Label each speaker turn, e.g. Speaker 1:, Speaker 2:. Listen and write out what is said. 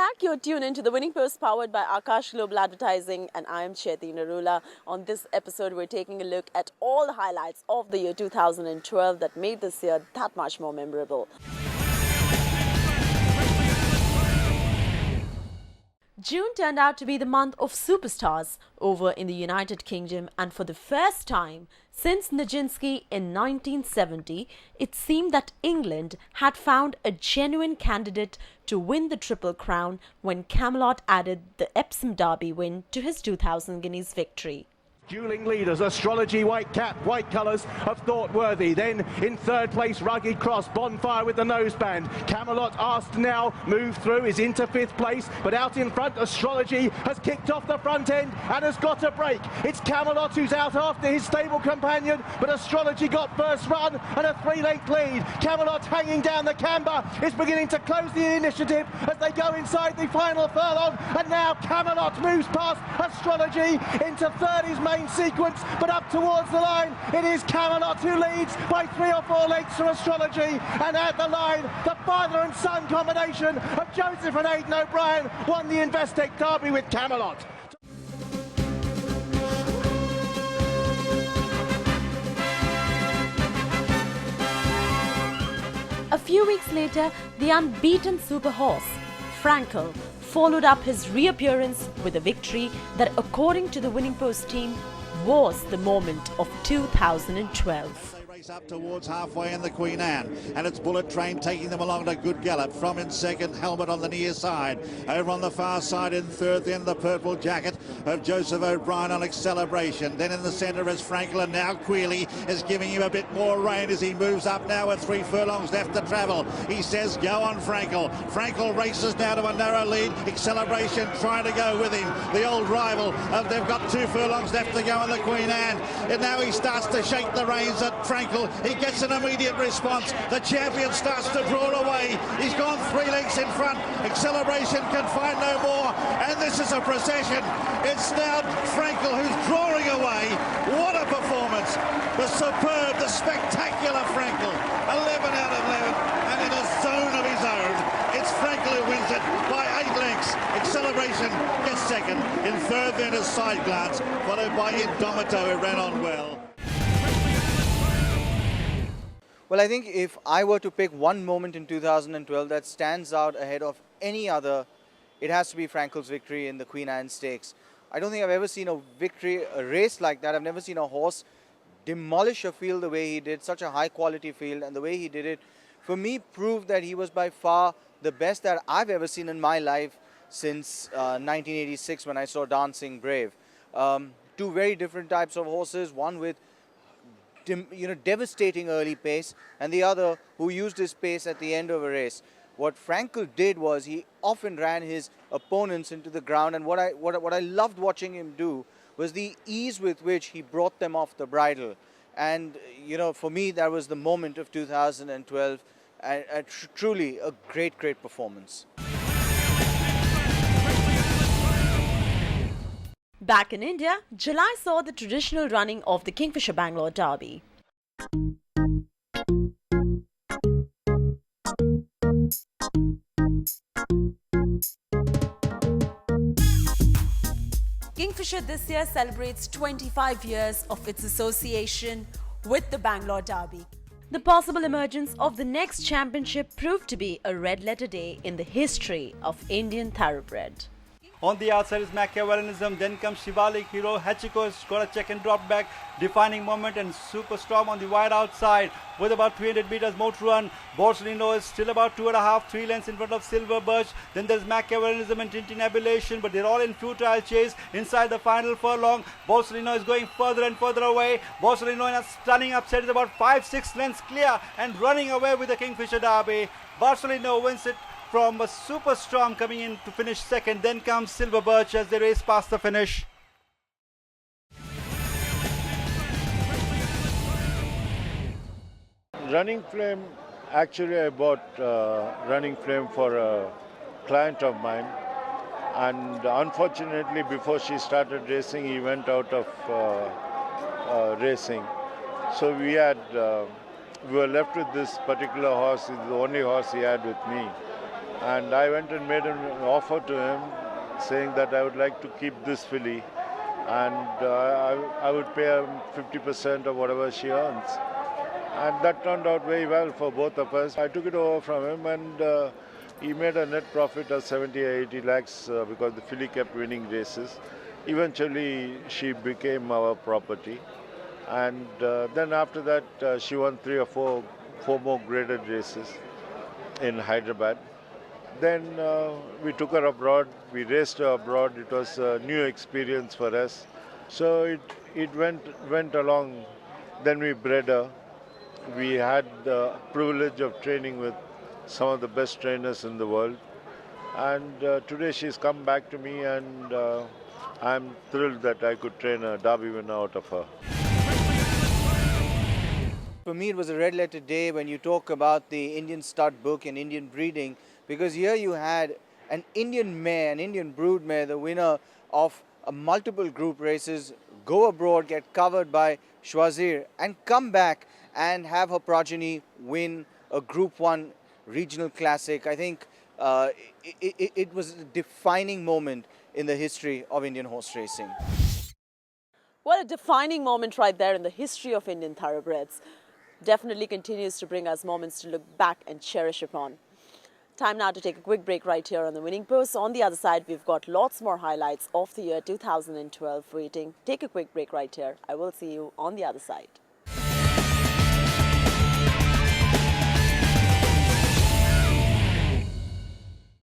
Speaker 1: back. You're tuned into The Winning Post powered by Akash Global Advertising, and I am Chethy Narula. On this episode, we're taking a look at all the highlights of the year 2012 that made this year that much more memorable. June turned out to be the month of superstars over in the United Kingdom, and for the first time since Nijinsky in 1970, it seemed that England had found a genuine candidate to win the Triple Crown when Camelot added the Epsom Derby win to his 2000 Guineas victory.
Speaker 2: Dueling leaders, Astrology, white cap, white colours of Thought-Worthy. Then in third place, Rugged Cross, Bonfire with the noseband. Camelot asked now, move through, is into fifth place, but out in front, Astrology has kicked off the front end and has got a break. It's Camelot who's out after his stable companion, but Astrology got first run and a 3-length lead. Camelot hanging down the camber is beginning to close the initiative as they go inside the final furlong, and now Camelot moves past Astrology into third is main sequence, but up towards the line it is Camelot who leads by 3 or 4 lengths from Astrology, and at the line the father and son combination of Joseph and Aidan O'Brien won the Investec Derby with Camelot.
Speaker 1: A few weeks later, the unbeaten super horse, Franco, followed up his reappearance with a victory that, according to the Winning Post team, was the moment of 2012.
Speaker 3: Up towards halfway in the Queen Anne, and it's Bullet Train taking them along at a good gallop. From in second, Helmet on the near side. Over on the far side in third, then the purple jacket of Joseph O'Brien on Acceleration. Then in the centre is Franco, and now Quealy is giving him a bit more rein as he moves up now with 3 furlongs left to travel. He says go on Franco. Franco races now to a narrow lead. Acceleration trying to go with him. The old rival, they've got 2 furlongs left to go in the Queen Anne, and now he starts to shake the reins at Franco. He gets an immediate response. The champion starts to draw away. He's gone 3 lengths in front. Acceleration can find no more, and this is a procession. It's now Franco who's drawing away. What a performance. The superb, the spectacular Franco. 11 out of 11, and in a zone of his own. It's Franco who wins it by 8 lengths. Acceleration gets second. In third then is Side Glance, followed by Indomito, who ran on well.
Speaker 4: Well, I think if I were to pick one moment in 2012 that stands out ahead of any other, it has to be Franco's victory in the Queen Anne Stakes. I don't think I've ever seen a race like that. I've never seen a horse demolish a field the way he did, such a high quality field, and the way he did it, for me, proved that he was by far the best that I've ever seen in my life since 1986 when I saw Dancing Brave. 2 very different types of horses, one with devastating early pace, and the other who used his pace at the end of a race. What Franco did was he often ran his opponents into the ground, and what I loved watching him do was the ease with which he brought them off the bridle. And for me, that was the moment of 2012, and truly a great performance.
Speaker 1: Back in India, July saw the traditional running of the Kingfisher Bangalore Derby. Kingfisher this year celebrates 25 years of its association with the Bangalore Derby. The possible emergence of the next championship proved to be a red-letter day in the history of Indian thoroughbred.
Speaker 5: On the outside is Machiavellianism, then comes Shivalik Hero. Hachiko has got a check and drop back, defining moment, and Superstorm on the wide outside with about 300 meters more to run. Borsellino is still about 2.5, 3 lengths in front of Silver Birch. Then there's Machiavellianism and Tintinabulation, but they're all in futile chase inside the final furlong. Borsellino is going further and further away. Borsellino in a stunning upset is about 5-6 lengths clear and running away with the Kingfisher Derby. Borsellino wins it from a Superstorm coming in to finish second. Then comes Silver Birch as they race past the finish.
Speaker 6: Running Flame, actually I bought Running Flame for a client of mine, and unfortunately before she started racing he went out of racing. So we were left with this particular horse. It's the only horse he had with me. And I went and made an offer to him saying that I would like to keep this filly, and I would pay her 50% of whatever she earns. And that turned out very well for both of us. I took it over from him, and he made a net profit of 70 or 80 lakhs because the filly kept winning races. Eventually, she became our property. And then after that, she won four more graded races in Hyderabad. Then we took her abroad, we raced her abroad. It was a new experience for us. So it went along. Then we bred her. We had the privilege of training with some of the best trainers in the world. And today she's come back to me, and I'm thrilled that I could train a Derby winner out of her.
Speaker 4: For me, it was a red letter day when you talk about the Indian stud book and Indian breeding, because here you had an Indian mare, an Indian brood mare, the winner of multiple group races, go abroad, get covered by Schwazir, and come back and have her progeny win a Group 1 regional classic. I think it was a defining moment in the history of Indian horse racing.
Speaker 1: What a defining moment right there in the history of Indian thoroughbreds. Definitely continues to bring us moments to look back and cherish upon. Time now to take a quick break right here on the Winning Post. On the other side, we've got lots more highlights of the year 2012 waiting. Take a quick break right here. I will see you on the other side.